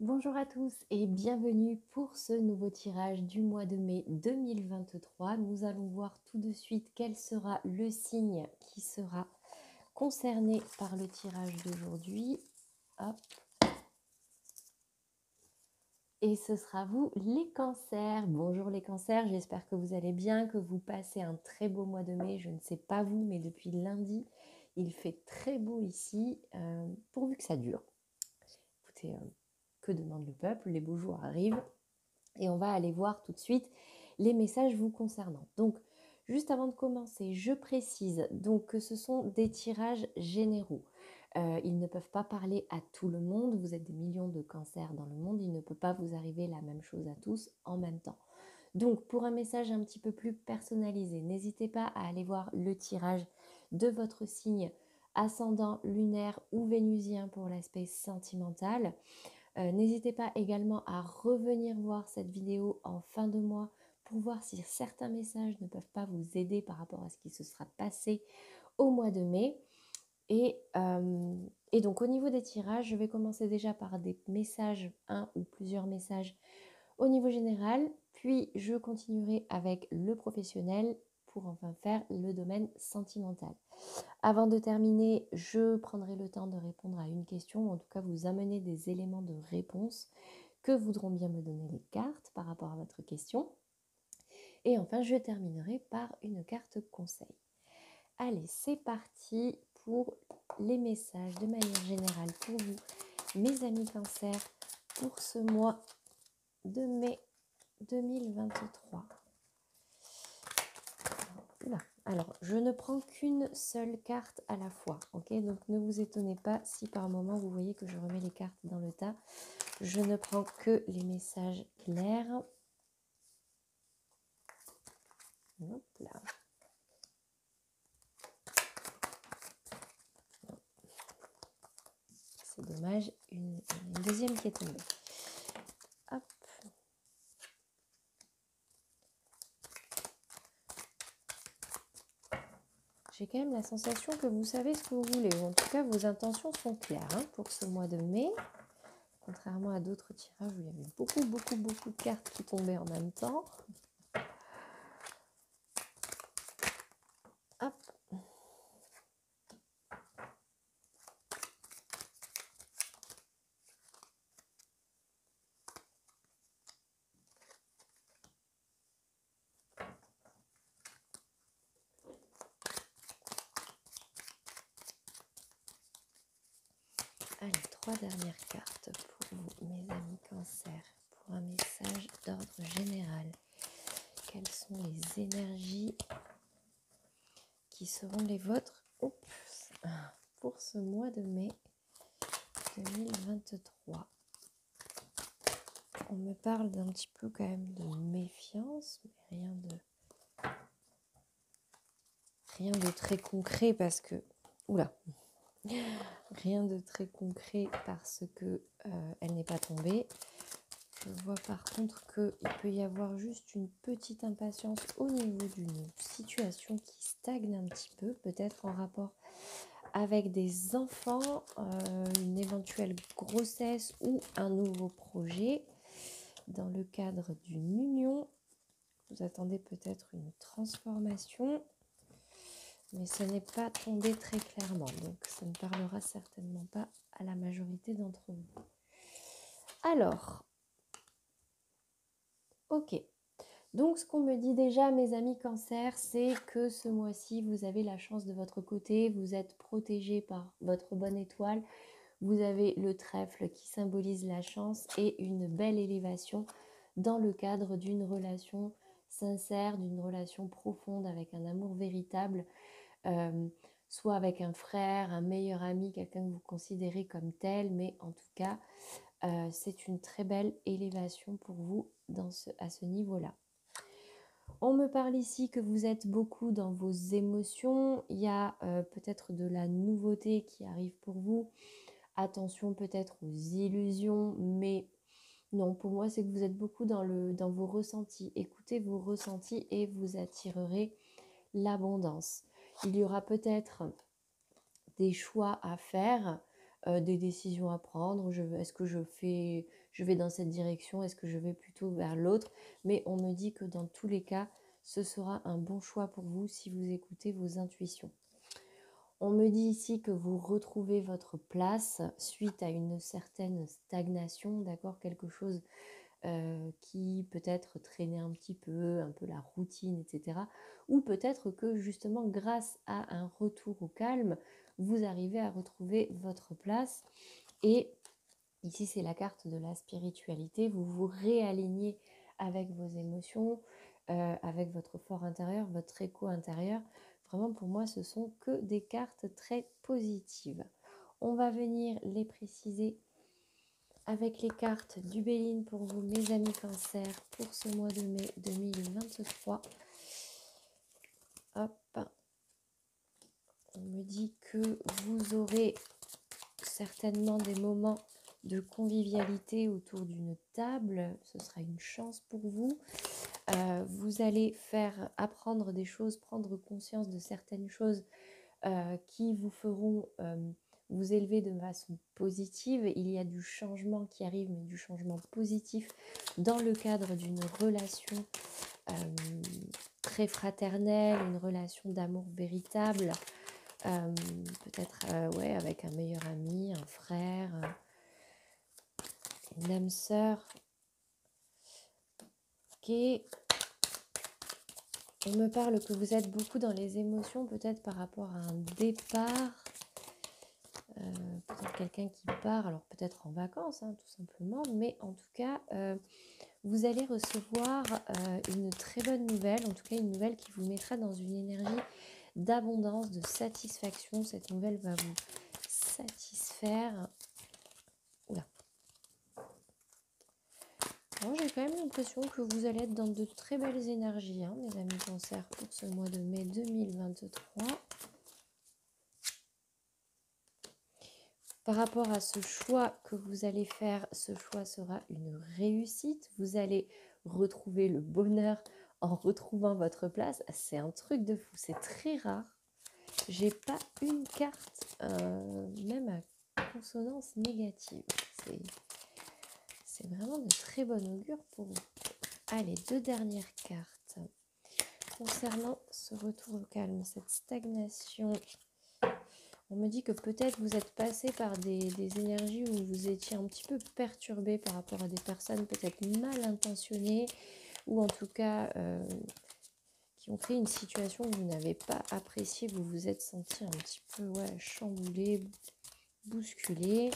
Bonjour à tous et bienvenue pour ce nouveau tirage du mois de mai 2023. Nous allons voir tout de suite quel sera le signe qui sera concerné par le tirage d'aujourd'hui. Hop. Et ce sera vous les cancers. Bonjour les cancers, j'espère que vous allez bien, que vous passez un très beau mois de mai. Je ne sais pas vous, mais depuis lundi, il fait très beau ici, pourvu que ça dure. Écoutez, que demande le peuple? Les beaux jours arrivent. Et on va aller voir tout de suite les messages vous concernant. Donc, juste avant de commencer, je précise donc que ce sont des tirages généraux. Ils ne peuvent pas parler à tout le monde. Vous êtes des millions de cancers dans le monde. Il ne peut pas vous arriver la même chose à tous en même temps. Donc, pour un message un petit peu plus personnalisé, n'hésitez pas à aller voir le tirage de votre signe ascendant, lunaire ou vénusien pour l'aspect sentimental. N'hésitez pas également à revenir voir cette vidéo en fin de mois pour voir si certains messages ne peuvent pas vous aider par rapport à ce qui se sera passé au mois de mai. Et donc au niveau des tirages, je vais commencer déjà par des messages, un ou plusieurs messages au niveau général, puis je continuerai avec le professionnel pour enfin faire le domaine sentimental. Avant de terminer, je prendrai le temps de répondre à une question, ou en tout cas vous amener des éléments de réponse que voudront bien me donner les cartes par rapport à votre question. Et enfin, je terminerai par une carte conseil. Allez, c'est parti pour les messages de manière générale pour vous, mes amis cancers, pour ce mois de mai 2023. Là. Alors, je ne prends qu'une seule carte à la fois, ok? Donc, ne vous étonnez pas si par moment vous voyez que je remets les cartes dans le tas. Je ne prends que les messages clairs. Hop là. C'est dommage, une deuxième qui est tombée. Hop. J'ai quand même la sensation que vous savez ce que vous voulez, ou en tout cas vos intentions sont claires pour ce mois de mai. Contrairement à d'autres tirages où il y avait beaucoup de cartes qui tombaient en même temps. Hop. Allez, 3 dernières cartes pour vous, mes amis cancer, pour un message d'ordre général. Quelles sont les énergies qui seront les vôtres pour ce mois de mai 2023? On me parle d'un petit peu quand même de méfiance, mais rien de très concret parce que... Oula, rien de très concret parce que elle n'est pas tombée. Je vois par contre qu'il peut y avoir juste une petite impatience au niveau d'une situation qui stagne un petit peu, peut-être en rapport avec des enfants, une éventuelle grossesse ou un nouveau projet. Dans le cadre d'une union, vous attendez peut-être une transformation, mais ce n'est pas tombé très clairement, donc ça ne parlera certainement pas à la majorité d'entre vous. Alors, ok. Donc, ce qu'on me dit déjà, mes amis cancer, c'est que ce mois-ci, vous avez la chance de votre côté, vous êtes protégé par votre bonne étoile, vous avez le trèfle qui symbolise la chance et une belle élévation dans le cadre d'une relation sincère, d'une relation profonde avec un amour véritable, soit avec un frère, un meilleur ami, quelqu'un que vous considérez comme tel, mais en tout cas, c'est une très belle élévation pour vous à ce niveau-là. On me parle ici que vous êtes beaucoup dans vos émotions, il y a peut-être de la nouveauté qui arrive pour vous. Attention peut-être aux illusions, mais non, pour moi c'est que vous êtes beaucoup dans vos ressentis. Écoutez vos ressentis et vous attirerez l'abondance. Il y aura peut-être des choix à faire des décisions à prendre. Est-ce que je vais dans cette direction? Est-ce que je vais plutôt vers l'autre? Mais on me dit que dans tous les cas, ce sera un bon choix pour vous si vous écoutez vos intuitions. On me dit ici que vous retrouvez votre place suite à une certaine stagnation, d'accord? Quelque chose qui peut-être traînait un petit peu, un peu la routine, etc. Ou peut-être que justement, grâce à un retour au calme, vous arrivez à retrouver votre place. Et ici, c'est la carte de la spiritualité. Vous vous réalignez avec vos émotions, avec votre fort intérieur, votre écho intérieur. Vraiment, pour moi, ce sont que des cartes très positives. On va venir les préciser avec les cartes du Béline pour vous, mes amis Cancer, pour ce mois de mai 2023. Hop. On me dit que vous aurez certainement des moments de convivialité autour d'une table. Ce sera une chance pour vous. Vous allez apprendre des choses, prendre conscience de certaines choses qui vous feront vous élever de façon positive. Il y a du changement qui arrive, mais du changement positif dans le cadre d'une relation très fraternelle, une relation d'amour véritable, peut-être ouais, avec un meilleur ami, un frère, une âme sœur. Ok. On me parle que vous êtes beaucoup dans les émotions, peut-être par rapport à un départ. Peut-être quelqu'un qui part, alors peut-être en vacances, hein, tout simplement, mais en tout cas, vous allez recevoir une très bonne nouvelle, en tout cas une nouvelle qui vous mettra dans une énergie d'abondance, de satisfaction. Cette nouvelle va vous satisfaire. Oula. Alors, j'ai quand même l'impression que vous allez être dans de très belles énergies, hein, mes amis Cancer, pour ce mois de mai 2023. Par rapport à ce choix que vous allez faire, ce choix sera une réussite. Vous allez retrouver le bonheur en retrouvant votre place. C'est un truc de fou, c'est très rare. J'ai pas une carte, même à consonance négative. C'est vraiment de très bon augure pour vous. Allez, 2 dernières cartes. Concernant ce retour au calme, cette stagnation, on me dit que peut-être vous êtes passé par des énergies où vous étiez un petit peu perturbé par rapport à des personnes peut-être mal intentionnées ou en tout cas qui ont créé une situation que vous n'avez pas appréciée, vous vous êtes senti un petit peu chamboulé, bousculé.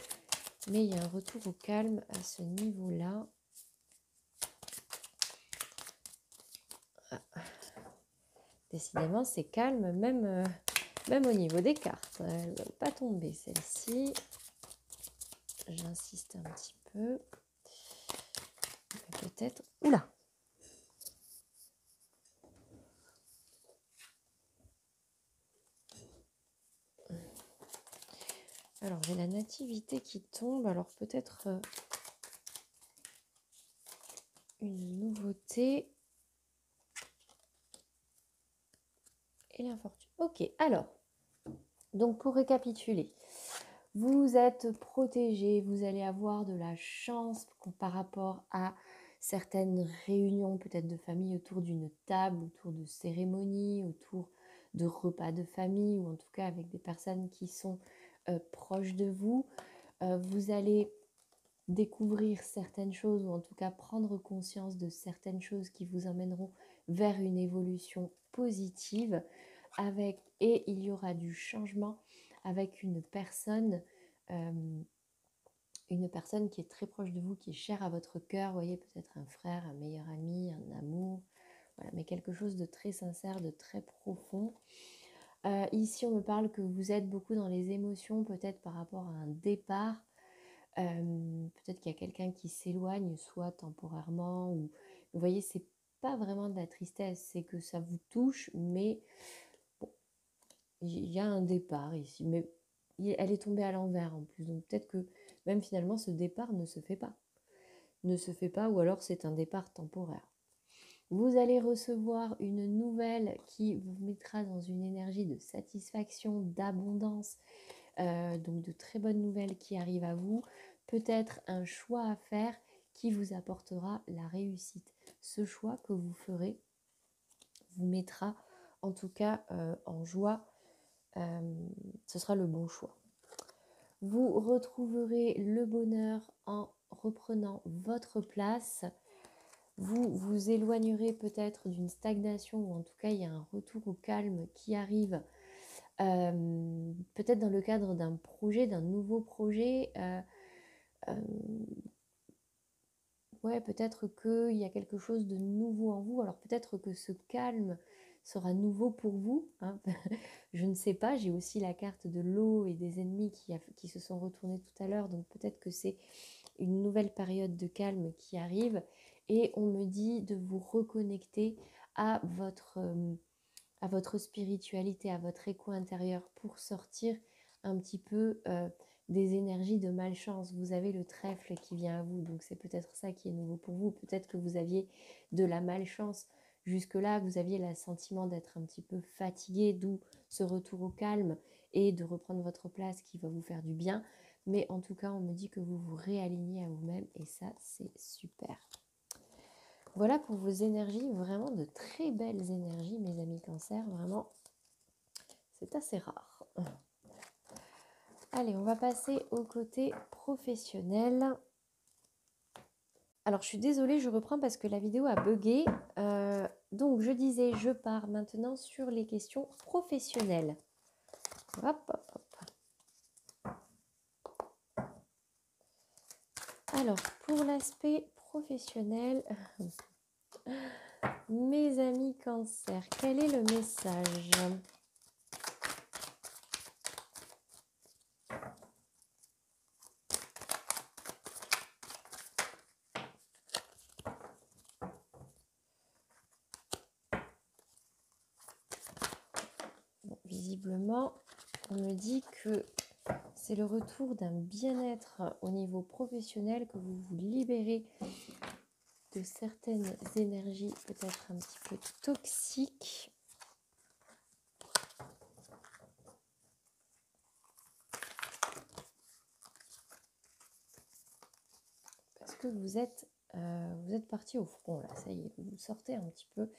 Mais il y a un retour au calme à ce niveau-là. Ah. Décidément, c'est calme, même au niveau des cartes. Elle ne va pas tomber, celle-ci. J'insiste un petit peu. Peut-être... Oula! Alors, j'ai la nativité qui tombe. Alors, peut-être une nouveauté. Et l'infortune. Ok, alors. Donc, pour récapituler. Vous êtes protégé, vous allez avoir de la chance par rapport à certaines réunions peut-être de famille autour d'une table, autour de cérémonies, autour de repas de famille ou en tout cas avec des personnes qui sont proches de vous. Vous allez découvrir certaines choses ou en tout cas prendre conscience de certaines choses qui vous emmèneront vers une évolution positive et il y aura du changement avec une personne qui est très proche de vous, qui est chère à votre cœur, vous voyez, peut-être un frère, un meilleur ami, un amour, voilà, mais quelque chose de très sincère, de très profond. Ici, on me parle que vous êtes beaucoup dans les émotions, peut-être par rapport à un départ, peut-être qu'il y a quelqu'un qui s'éloigne, soit temporairement, ou vous voyez, c'est pas vraiment de la tristesse, c'est que ça vous touche, mais bon, il y a un départ ici, mais elle est tombée à l'envers en plus, donc peut-être que même finalement ce départ ne se fait pas, ou alors c'est un départ temporaire. Vous allez recevoir une nouvelle qui vous mettra dans une énergie de satisfaction, d'abondance, donc de très bonnes nouvelles qui arrivent à vous, peut-être un choix à faire qui vous apportera la réussite. Ce choix que vous ferez vous mettra en tout cas en joie, ce sera le bon choix. Vous retrouverez le bonheur en reprenant votre place. Vous vous éloignerez peut-être d'une stagnation, ou en tout cas il y a un retour au calme qui arrive, peut-être dans le cadre d'un projet, d'un nouveau projet. Ouais, peut-être qu'il y a quelque chose de nouveau en vous. Alors peut-être que ce calme sera nouveau pour vous, hein. Je ne sais pas, j'ai aussi la carte de l'eau et des ennemis qui se sont retournés tout à l'heure, donc peut-être que c'est une nouvelle période de calme qui arrive, et on me dit de vous reconnecter à votre spiritualité, à votre écho intérieur pour sortir un petit peu des énergies de malchance. Vous avez le trèfle qui vient à vous, donc c'est peut-être ça qui est nouveau pour vous. Peut-être que vous aviez de la malchance jusque-là, vous aviez le sentiment d'être un petit peu fatigué, d'où ce retour au calme et de reprendre votre place qui va vous faire du bien. Mais en tout cas, on me dit que vous vous réalignez à vous-même et ça, c'est super. Voilà pour vos énergies, vraiment de très belles énergies, mes amis Cancer, vraiment, c'est assez rare. Allez, on va passer au côté professionnel. Alors, je suis désolée, je reprends parce que la vidéo a bugué. Donc, je disais, je pars maintenant sur les questions professionnelles. Hop, hop, hop. Alors, pour l'aspect professionnel, mes amis Cancer, quel est le message ? Bon, visiblement, on me dit que c'est le retour d'un bien-être au niveau professionnel, que vous vous libérez de certaines énergies peut-être un petit peu toxiques. Parce que vous êtes parti au front, là, ça y est, vous sortez un petit peu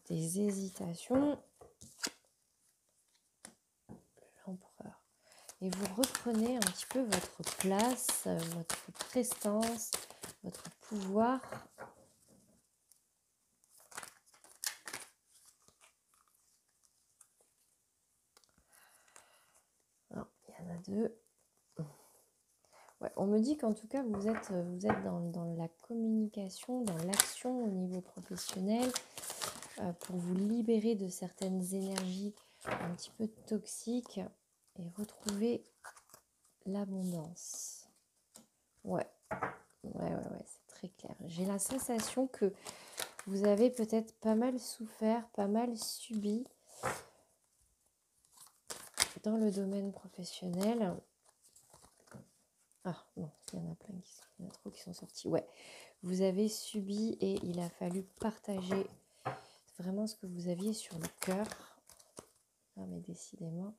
des hésitations. L'empereur. Et vous reprenez un petit peu votre place, votre prestance, votre pouvoir. Alors, il y en a deux. Ouais, on me dit qu'en tout cas, vous êtes dans la communication, dans l'action au niveau professionnel, pour vous libérer de certaines énergies un petit peu toxiques et retrouver l'abondance. Ouais, c'est très clair. J'ai la sensation que vous avez peut-être pas mal souffert, pas mal subi dans le domaine professionnel. Ah non, il y en a plein il y en a trop qui sont sortis. Ouais, vous avez subi et il a fallu partager vraiment ce que vous aviez sur le cœur. Ah, mais décidément,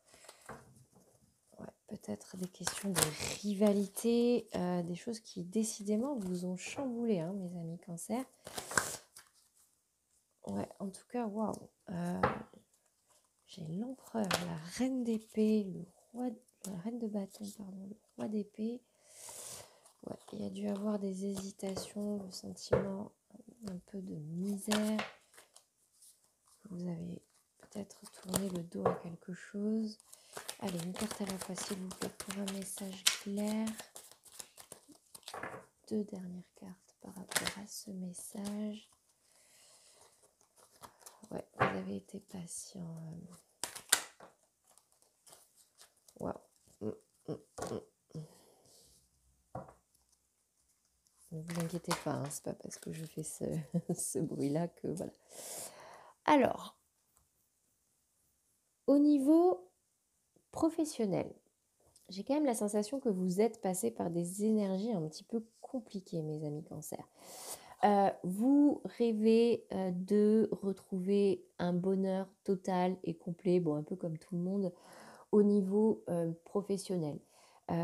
ouais, peut-être des questions de rivalité, des choses qui décidément vous ont chamboulé, hein, mes amis Cancer. Ouais, en tout cas, waouh. J'ai l'empereur, la reine d'épée, la reine de bâton, pardon, le roi d'épée. Ouais, il y a dû avoir des hésitations, le sentiment un peu de misère. Vous avez peut-être tourné le dos à quelque chose. Allez, une carte à la fois, s'il vous plaît, pour un message clair. Deux dernières cartes par rapport à ce message. Ouais, vous avez été patient. Waouh. Ne vous inquiétez pas, hein, c'est pas parce que je fais ce bruit-là que voilà. Alors, au niveau professionnel, j'ai quand même la sensation que vous êtes passé par des énergies un petit peu compliquées, mes amis Cancer. Vous rêvez de retrouver un bonheur total et complet, bon, un peu comme tout le monde, au niveau professionnel.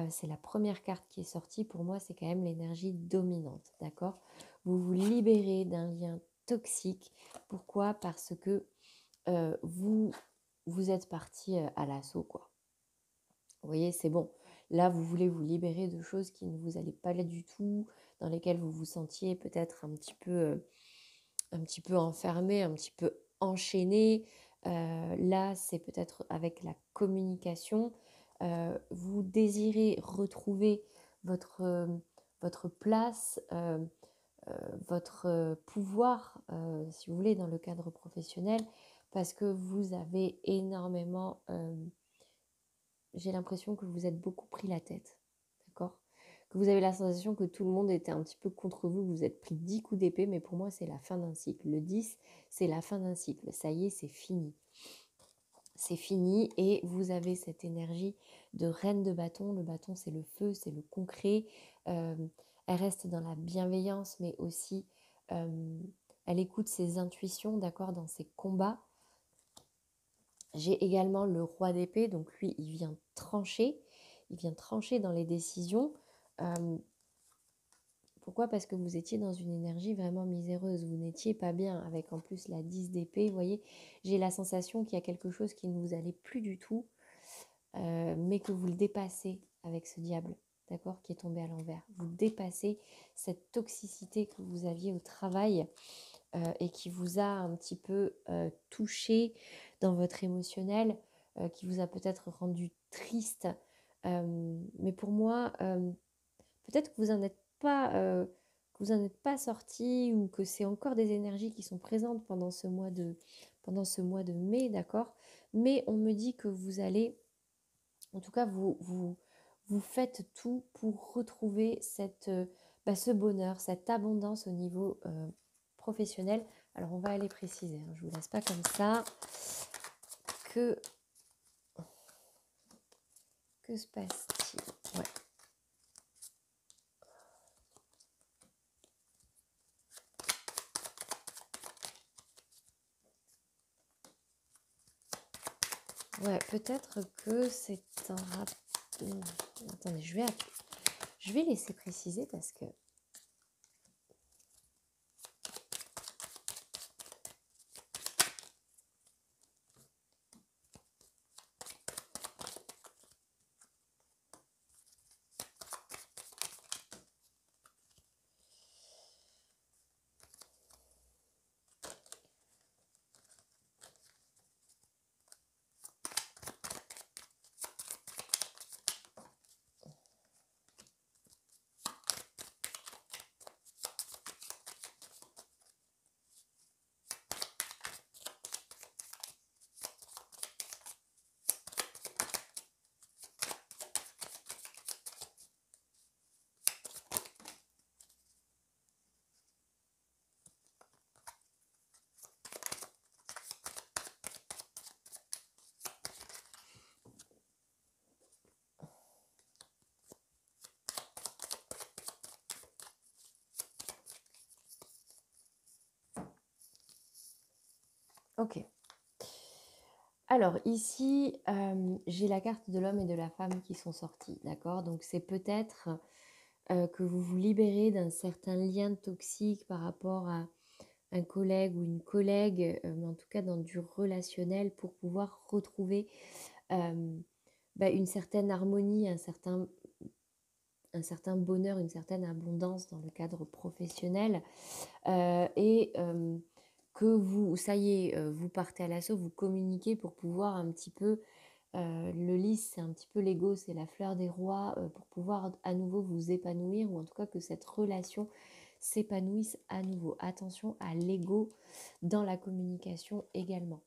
C'est la première carte qui est sortie. Pour moi, c'est quand même l'énergie dominante, d'accord? Vous vous libérez d'un lien toxique. Pourquoi? Parce que vous êtes parti à l'assaut, quoi. Vous voyez, c'est bon. Là, vous voulez vous libérer de choses qui ne vous allaient pas là du tout, dans lesquelles vous vous sentiez peut-être un petit peu enfermé, un petit peu enchaîné. Là, c'est peut-être avec la communication. Vous désirez retrouver votre, votre place, votre pouvoir, si vous voulez, dans le cadre professionnel, parce que vous avez énormément, j'ai l'impression que vous êtes beaucoup pris la tête, d'accord? Que vous avez la sensation que tout le monde était un petit peu contre vous, vous êtes pris 10 coups d'épée, mais pour moi, c'est la fin d'un cycle. Le 10, c'est la fin d'un cycle. Ça y est, c'est fini. C'est fini et vous avez cette énergie de reine de bâton. Le bâton, c'est le feu, c'est le concret. Elle reste dans la bienveillance, mais aussi, elle écoute ses intuitions, d'accord, dans ses combats. J'ai également le roi d'épée, donc lui, il vient trancher dans les décisions. Pourquoi? Parce que vous étiez dans une énergie vraiment miséreuse, vous n'étiez pas bien, avec en plus la 10 d'épée, vous voyez, j'ai la sensation qu'il y a quelque chose qui ne vous allait plus du tout, mais que vous le dépassez avec ce diable, d'accord, qui est tombé à l'envers. Vous dépassez cette toxicité que vous aviez au travail et qui vous a un petit peu touché dans votre émotionnel, qui vous a peut-être rendu triste. Mais pour moi, peut-être que vous n'en êtes pas, que vous en êtes pas sorti, ou que c'est encore des énergies qui sont présentes pendant ce mois de mai, d'accord. Mais on me dit que vous allez, en tout cas, vous faites tout pour retrouver ce bonheur, cette abondance au niveau professionnel. Alors, on va aller préciser, hein, je ne vous laisse pas comme ça. Que se passe-t-il? Ouais. Ouais, peut-être que c'est un attendez, je vais laisser préciser parce que ok. Alors ici, j'ai la carte de l'homme et de la femme qui sont sortis, d'accord? Donc c'est peut-être que vous vous libérez d'un certain lien toxique par rapport à un collègue ou une collègue, mais en tout cas dans du relationnel, pour pouvoir retrouver une certaine harmonie, un certain bonheur, une certaine abondance dans le cadre professionnel. Et que vous, ça y est, vous partez à l'assaut, vous communiquez pour pouvoir un petit peu, le lys, c'est un petit peu l'ego, c'est la fleur des rois, pour pouvoir à nouveau vous épanouir, ou en tout cas que cette relation s'épanouisse à nouveau. Attention à l'ego dans la communication également.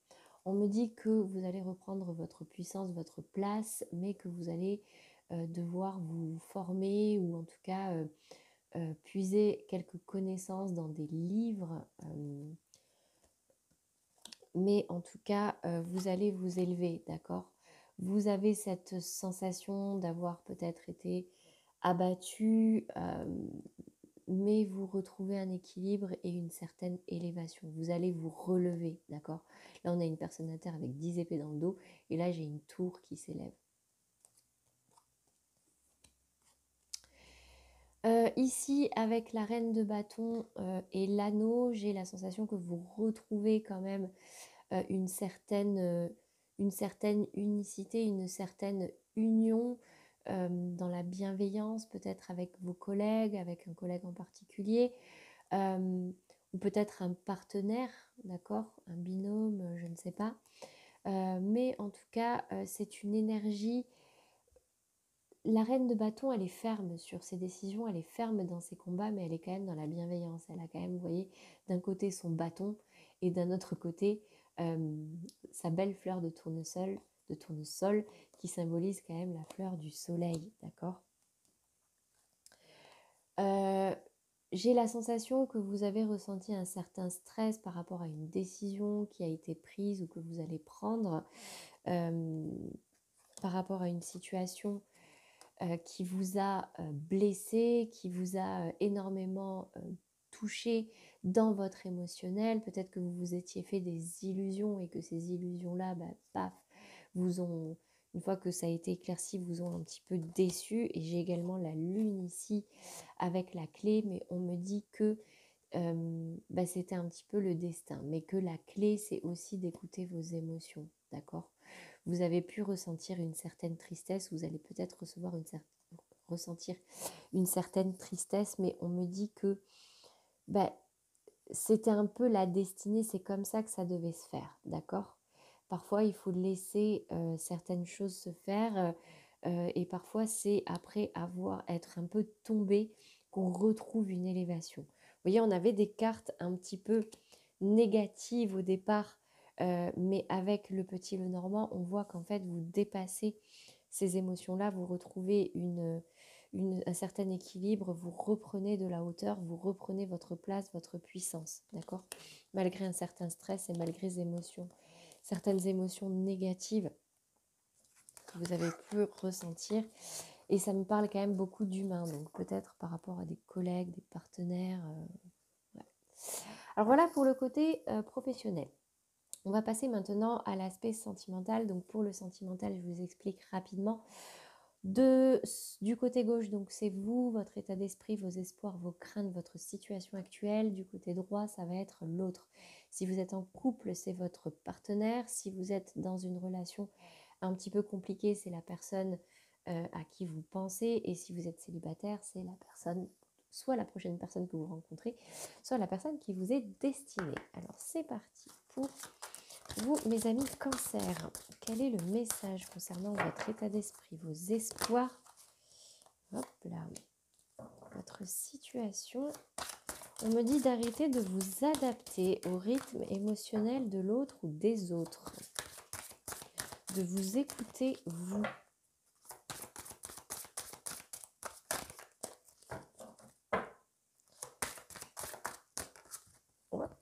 On me dit que vous allez reprendre votre puissance, votre place, mais que vous allez devoir vous former, ou en tout cas puiser quelques connaissances dans des livres, mais en tout cas, vous allez vous élever, d'accord? Vous avez cette sensation d'avoir peut-être été abattu, mais vous retrouvez un équilibre et une certaine élévation. Vous allez vous relever, d'accord? Là, on a une personne à terre avec 10 épées dans le dos, et là, j'ai une tour qui s'élève. Ici, avec la reine de bâton et l'anneau, j'ai la sensation que vous retrouvez quand même une certaine unicité, une certaine union dans la bienveillance, peut-être avec vos collègues, avec un collègue en particulier, ou peut-être un partenaire, d'accord, un binôme, je ne sais pas. Mais en tout cas, c'est une énergie. La reine de bâton, elle est ferme sur ses décisions, elle est ferme dans ses combats, mais elle est quand même dans la bienveillance. Elle a quand même, vous voyez, d'un côté son bâton et d'un autre côté sa belle fleur de tournesol qui symbolise quand même la fleur du soleil, d'accord? J'ai la sensation que vous avez ressenti un certain stress par rapport à une décision qui a été prise ou que vous allez prendre par rapport à une situation qui vous a blessé, qui vous a énormément touché dans votre émotionnel. Peut-être que vous vous étiez fait des illusions et que ces illusions-là, paf, vous ont, une fois que ça a été éclairci, vous ont un petit peu déçu. Et j'ai également la lune ici avec la clé, mais on me dit que c'était un petit peu le destin, mais que la clé, c'est aussi d'écouter vos émotions, d'accord? Vous avez pu ressentir une certaine tristesse, vous allez peut-être ressentir une certaine tristesse, mais on me dit que c'était un peu la destinée, c'est comme ça que ça devait se faire, d'accord? Parfois, il faut laisser certaines choses se faire et parfois, c'est après être un peu tombé qu'on retrouve une élévation. Vous voyez, on avait des cartes un petit peu négatives au départ, mais avec le petit Lenormand, on voit qu'en fait, vous dépassez ces émotions-là, vous retrouvez un certain équilibre, vous reprenez de la hauteur, vous reprenez votre place, votre puissance, d'accord? Malgré un certain stress et malgré certaines émotions négatives que vous avez pu ressentir. Et ça me parle quand même beaucoup d'humains, donc peut-être par rapport à des collègues, des partenaires. Ouais. Alors voilà pour le côté professionnel. On va passer maintenant à l'aspect sentimental. Donc pour le sentimental, je vous explique rapidement. Du côté gauche, donc c'est vous, votre état d'esprit, vos espoirs, vos craintes, votre situation actuelle. Du côté droit, ça va être l'autre. Si vous êtes en couple, c'est votre partenaire. Si vous êtes dans une relation un petit peu compliquée, c'est la personne à qui vous pensez. Et si vous êtes célibataire, c'est la personne, soit la prochaine personne que vous rencontrez, soit la personne qui vous est destinée. Alors c'est parti pour vous, mes amis Cancer. Quel est le message concernant votre état d'esprit, vos espoirs, hop là, votre situation? On me dit d'arrêter de vous adapter au rythme émotionnel de l'autre ou des autres, de vous écouter vous. Hop.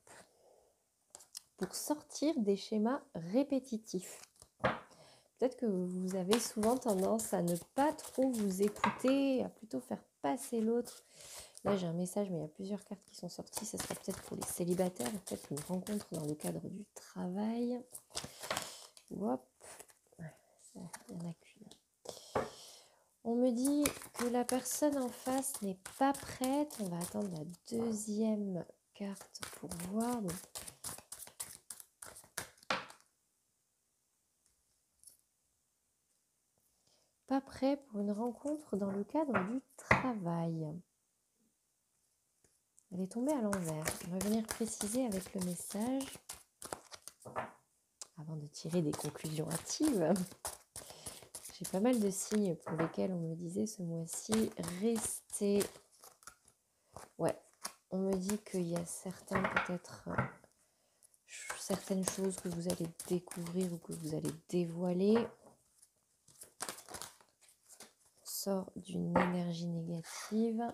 Pour sortir des schémas répétitifs. Peut-être que vous avez souvent tendance à ne pas trop vous écouter, à plutôt faire passer l'autre. Là, j'ai un message, mais il y a plusieurs cartes qui sont sorties. Ce sera peut-être pour les célibataires, peut-être une rencontre dans le cadre du travail. Hop, il n'y en a qu'une. On me dit que la personne en face n'est pas prête. On va attendre la deuxième carte pour voir. Donc, pas prêt pour une rencontre dans le cadre du travail. Elle est tombée à l'envers. On va venir préciser avec le message avant de tirer des conclusions hâtives. J'ai pas mal de signes pour lesquels on me disait ce mois-ci restez. Ouais, on me dit qu'il y a certaines choses que vous allez découvrir ou que vous allez dévoiler. On sort d'une énergie négative.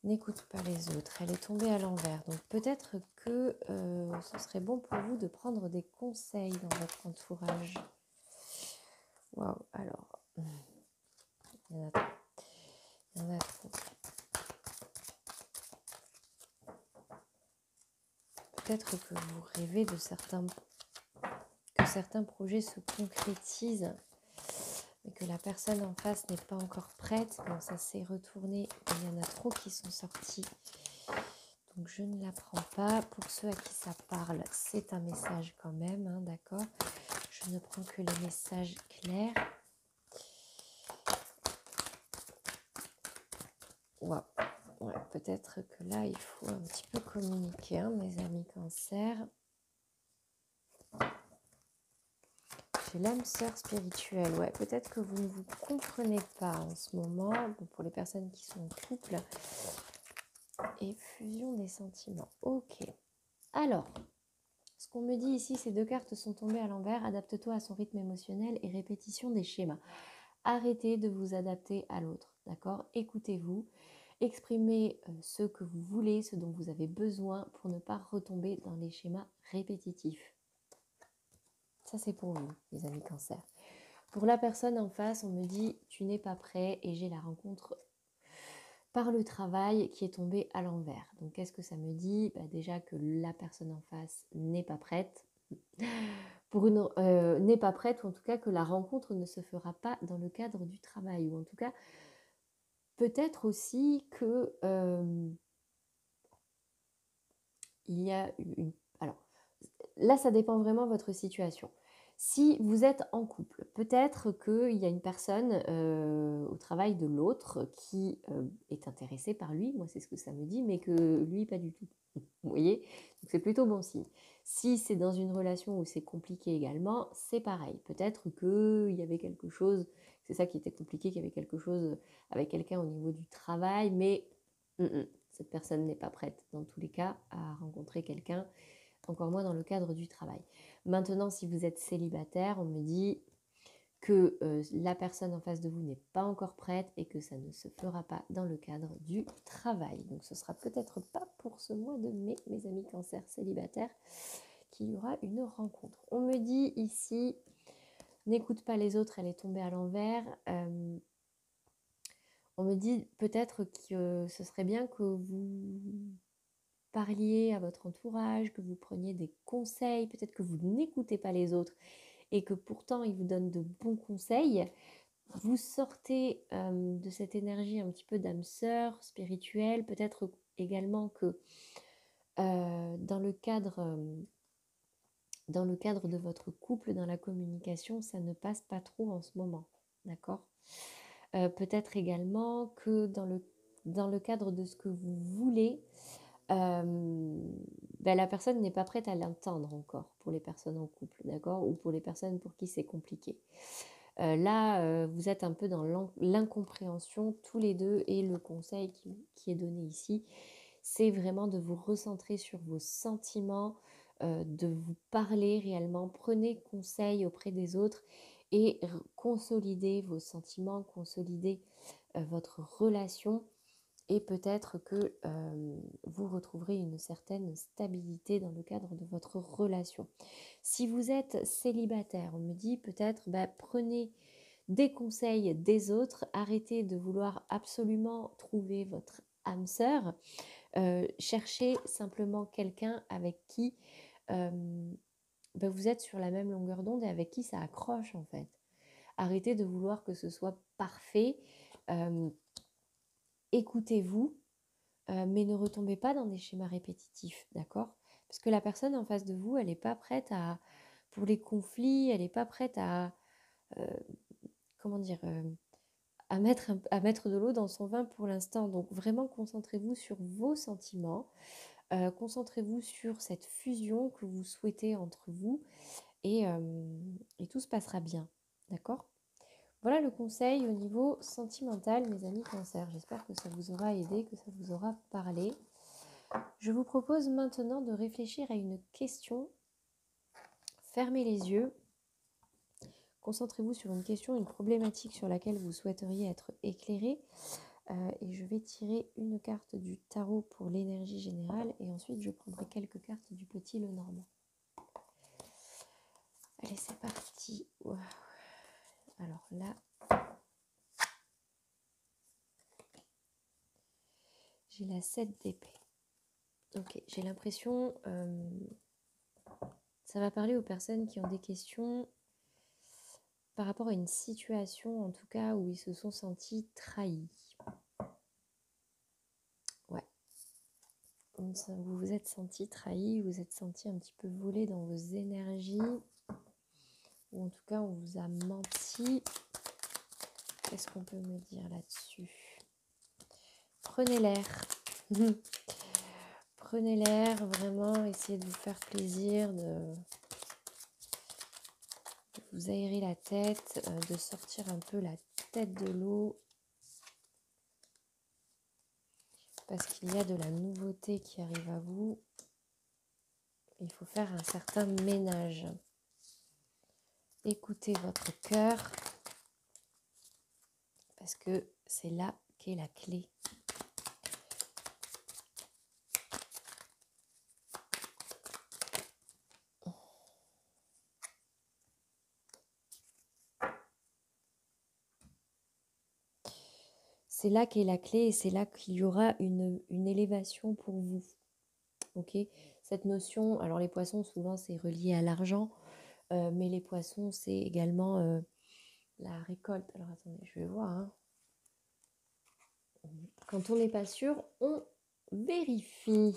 N'écoute pas les autres. Elle est tombée à l'envers. Donc peut-être que ce serait bon pour vous de prendre des conseils dans votre entourage. Waouh, alors. Il y en a trop. peut-être que vous rêvez de que certains projets se concrétisent, mais que la personne en face n'est pas encore prête. Bon, ça s'est retourné, il y en a trop qui sont sortis. Donc je ne la prends pas. Pour ceux à qui ça parle, c'est un message quand même, hein, d'accord? Je ne prends que les messages clairs. Wow. Ouais, peut-être que là, il faut un petit peu communiquer, hein, mes amis Cancer. J'ai l'âme sœur spirituelle. Ouais, peut-être que vous ne vous comprenez pas en ce moment. Bon, pour les personnes qui sont en couple. Et fusion des sentiments. Ok. Alors, ce qu'on me dit ici, ces 2 cartes sont tombées à l'envers. Adapte-toi à son rythme émotionnel et répétition des schémas. Arrêtez de vous adapter à l'autre, d'accord? Écoutez-vous, exprimez ce que vous voulez, ce dont vous avez besoin pour ne pas retomber dans les schémas répétitifs. Ça, c'est pour vous, les amis Cancer. Pour la personne en face, on me dit « tu n'es pas prêt » et j'ai la rencontre par le travail qui est tombée à l'envers. Donc, qu'est-ce que ça me dit? Déjà que la personne en face n'est pas prête. N'est pas prête, ou en tout cas que la rencontre ne se fera pas dans le cadre du travail. Ou en tout cas, peut-être aussi que il y a une... Alors, là, ça dépend vraiment de votre situation. Si vous êtes en couple, peut-être qu'il y a une personne au travail de l'autre qui est intéressée par lui, moi c'est ce que ça me dit, mais que lui, pas du tout. Vous voyez? Donc c'est plutôt bon signe. Si c'est dans une relation où c'est compliqué également, c'est pareil. Peut-être qu'il y avait quelque chose, c'est ça qui était compliqué, qu'il y avait quelque chose avec quelqu'un au niveau du travail, mais cette personne n'est pas prête dans tous les cas à rencontrer quelqu'un, encore moins dans le cadre du travail. Maintenant, si vous êtes célibataire, on me dit que la personne en face de vous n'est pas encore prête et que ça ne se fera pas dans le cadre du travail. Donc ce sera peut-être pas pour ce mois de mai, mes amis Cancer célibataires, qu'il y aura une rencontre. On me dit ici, n'écoute pas les autres, elle est tombée à l'envers. On me dit peut-être que ce serait bien que vous parliez à votre entourage, que vous preniez des conseils, peut-être que vous n'écoutez pas les autres et que pourtant ils vous donnent de bons conseils. Vous sortez de cette énergie un petit peu d'âme sœur spirituelle, peut-être également que dans le cadre de votre couple, dans la communication, ça ne passe pas trop en ce moment, d'accord? Peut-être également que dans le cadre de ce que vous voulez, la personne n'est pas prête à l'entendre encore pour les personnes en couple, d'accord? Ou pour les personnes pour qui c'est compliqué. Là, vous êtes un peu dans l'incompréhension tous les deux et le conseil qui est donné ici, c'est vraiment de vous recentrer sur vos sentiments, de vous parler réellement. Prenez conseil auprès des autres et consolidez vos sentiments, consolidez votre relation et peut-être que vous retrouverez une certaine stabilité dans le cadre de votre relation. Si vous êtes célibataire, on me dit peut-être prenez des conseils des autres, arrêtez de vouloir absolument trouver votre âme sœur, cherchez simplement quelqu'un avec qui vous êtes sur la même longueur d'onde et avec qui ça accroche en fait. Arrêtez de vouloir que ce soit parfait, écoutez-vous, mais ne retombez pas dans des schémas répétitifs, d'accord? Parce que la personne en face de vous, elle n'est pas prête pour les conflits, elle n'est pas prête à mettre de l'eau dans son vin pour l'instant. Donc vraiment, concentrez-vous sur vos sentiments, concentrez-vous sur cette fusion que vous souhaitez entre vous et tout se passera bien, d'accord? Voilà le conseil au niveau sentimental, mes amis Cancer. J'espère que ça vous aura aidé, que ça vous aura parlé. Je vous propose maintenant de réfléchir à une question. Fermez les yeux. Concentrez-vous sur une question, une problématique sur laquelle vous souhaiteriez être éclairé. Et je vais tirer une carte du tarot pour l'énergie générale et ensuite je prendrai quelques cartes du petit Lenormand. Allez, c'est parti. Wow. Alors là, j'ai la 7 d'épée. Ok, j'ai l'impression, ça va parler aux personnes qui ont des questions par rapport à une situation, en tout cas, où ils se sont sentis trahis. Ouais, vous vous êtes senti trahi, vous vous êtes senti un petit peu volé dans vos énergies, ou en tout cas, on vous a menti. Qu'est-ce qu'on peut me dire là-dessus? Prenez l'air. Prenez l'air, vraiment, essayez de vous faire plaisir, de vous aérer la tête, de sortir un peu la tête de l'eau. Parce qu'il y a de la nouveauté qui arrive à vous. Il faut faire un certain ménage. Écoutez votre cœur, parce que c'est là qu'est la clé. C'est là qu'est la clé et c'est là qu'il y aura une élévation pour vous. Ok, cette notion, alors les poissons souvent c'est relié à l'argent, mais les poissons c'est également la récolte. Alors attendez, je vais voir. Hein. Quand on n'est pas sûr, on vérifie.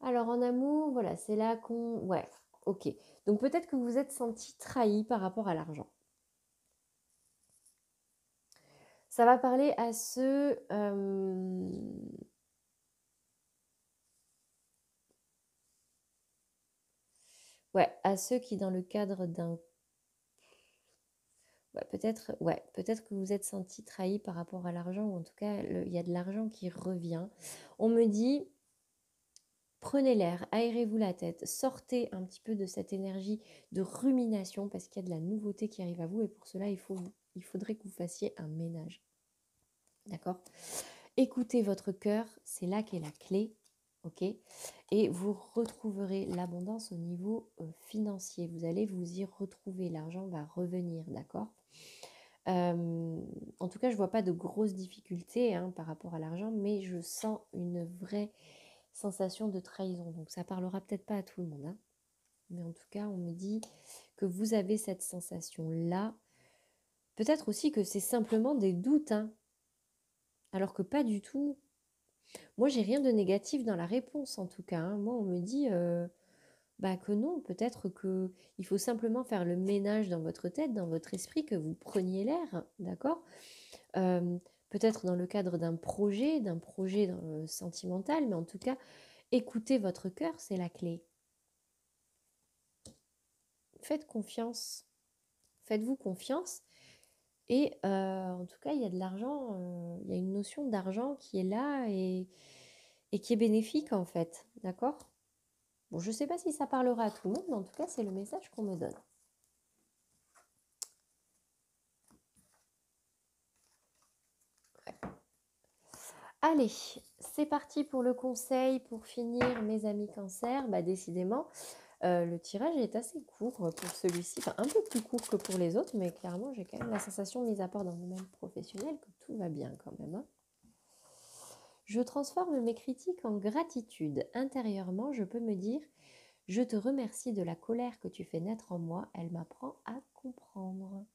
Alors en amour, voilà, c'est là qu'on... Ouais, ok. Donc peut-être que vous vous êtes senti trahi par rapport à l'argent. Ça va parler à ceux... Ouais, à ceux qui dans le cadre d'un... Ouais, peut-être que vous vous êtes senti trahi par rapport à l'argent, ou en tout cas, il y a de l'argent qui revient. On me dit... Prenez l'air, aérez-vous la tête, sortez un petit peu de cette énergie de rumination parce qu'il y a de la nouveauté qui arrive à vous et pour cela, il faudrait que vous fassiez un ménage. D'accord? Écoutez votre cœur, c'est là qu'est la clé, ok? Et vous retrouverez l'abondance au niveau financier. Vous allez vous y retrouver, l'argent va revenir, d'accord? En tout cas, je ne vois pas de grosses difficultés hein, par rapport à l'argent, mais je sens une vraie sensation de trahison. Donc ça parlera peut-être pas à tout le monde. Hein. Mais en tout cas, on me dit que vous avez cette sensation-là. Peut-être aussi que c'est simplement des doutes. Hein. Alors que pas du tout. Moi, j'ai rien de négatif dans la réponse en tout cas. Hein. Moi, on me dit que non. Peut-être qu'il faut simplement faire le ménage dans votre tête, dans votre esprit, que vous preniez l'air. D'accord peut-être dans le cadre d'un projet sentimental. Mais en tout cas, écoutez votre cœur, c'est la clé. Faites confiance. Faites-vous confiance. Et en tout cas, il y a de l'argent, il y a une notion d'argent qui est là et qui est bénéfique en fait. D'accord? Bon, je ne sais pas si ça parlera à tout le monde, mais en tout cas, c'est le message qu'on me donne. Ouais. Allez, c'est parti pour le conseil. Pour finir, mes amis cancer, décidément, le tirage est assez court pour celui-ci, enfin un peu plus court que pour les autres, mais clairement j'ai quand même la sensation, mis à part dans le domaine professionnel, que tout va bien quand même. Hein. Je transforme mes critiques en gratitude. Intérieurement, je peux me dire, je te remercie de la colère que tu fais naître en moi, elle m'apprend à comprendre.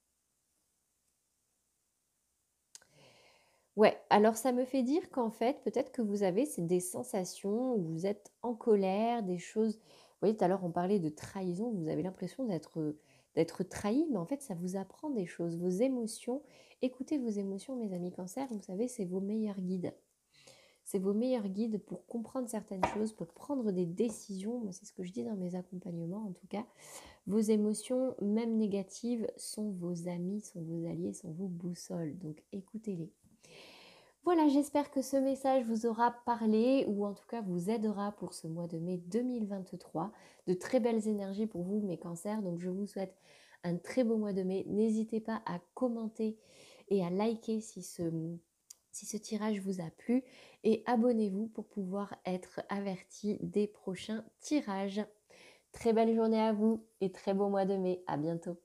Ouais, alors ça me fait dire qu'en fait, peut-être que vous avez des sensations où vous êtes en colère, des choses... Vous voyez, tout à l'heure, on parlait de trahison, vous avez l'impression d'être trahi, mais en fait, ça vous apprend des choses. Vos émotions, écoutez vos émotions, mes amis cancer, vous savez, c'est vos meilleurs guides. C'est vos meilleurs guides pour comprendre certaines choses, pour prendre des décisions. Moi, c'est ce que je dis dans mes accompagnements, en tout cas. Vos émotions, même négatives, sont vos amis, sont vos alliés, sont vos boussoles. Donc, écoutez-les. Voilà, j'espère que ce message vous aura parlé ou en tout cas vous aidera pour ce mois de mai 2023. De très belles énergies pour vous, mes cancers. Donc, je vous souhaite un très beau mois de mai. N'hésitez pas à commenter et à liker si ce tirage vous a plu. Et abonnez-vous pour pouvoir être averti des prochains tirages. Très belle journée à vous et très beau mois de mai. À bientôt.